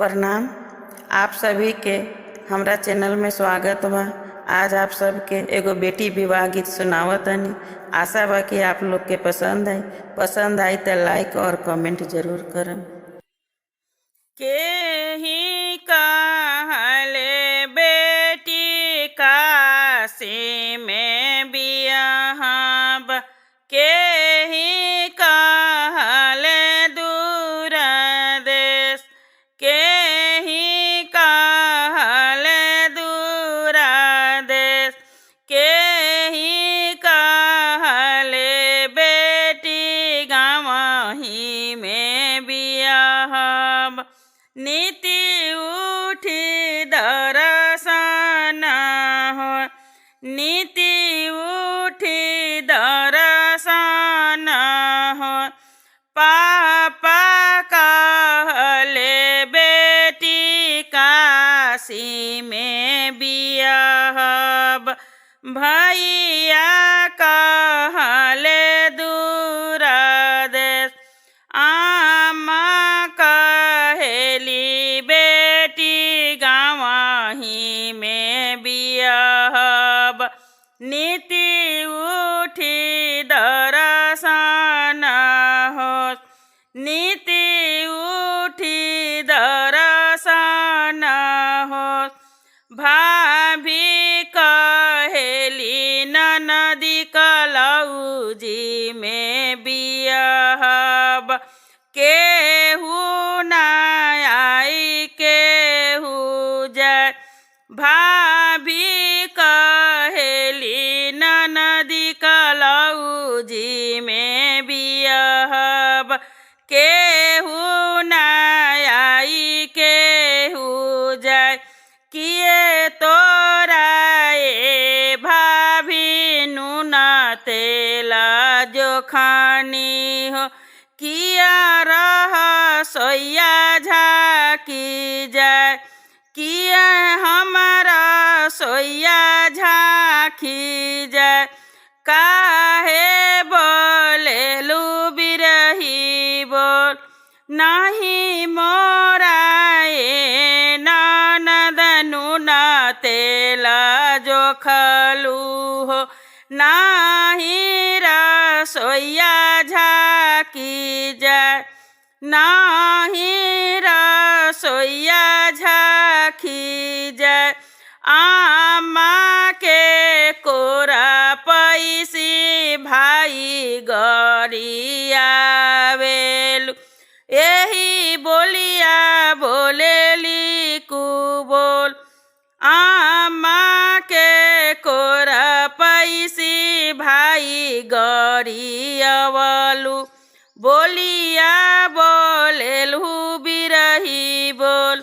प्रणाम। आप सभी के हमरा चैनल में स्वागत बा। आज आप सबके एगो बेटी विवाह गीत सुनावतनी। आशा बा कि आप लोग के पसंद आई तो लाइक और कमेंट जरूर करम। के ही कहले बेटी काशी में बियाहब, के ही कहले दूर देश, के ही कहले दूर देश, के ही कहले बेटी गाँवही में बियाहब। नीति उठी दर्शन हो, नीति उठी दर्शन हो। पापा कहले बेटी काशी में बियाहब, भैया कहले दूर देश, आमा कहेली बेटी गाँवही में बियाहब। नीति उठी दर्शन हो, नीति उठी दर्शन हो। भाभी कहेली ननदी कलौजी में बियाहब, केहू ना आई केहू जाय। भाभी कहेली ननदी कलौजी में बियाहब, केहू ना आई केहू जाय। किए तोरा ए भाभी नून तेला जोखानी हो, किया रह सोया झाकी जाय। किया हमारा सोया झाकी जाय, काहे बोलेलू बिरही बोल। नहीं मोरा ए ननद नून तेला जोखलू हो, नाही रसोइया झाकी जाय, नाही रसोइया झाकी जाय। आमा के कोरा पैसी भाई गरिया वेलु, यही बोलिया बोलेली कुबोल। आमा के कोरा पैसी भाई गरियावलु, बोलिया बोलेलु बिरही बोल।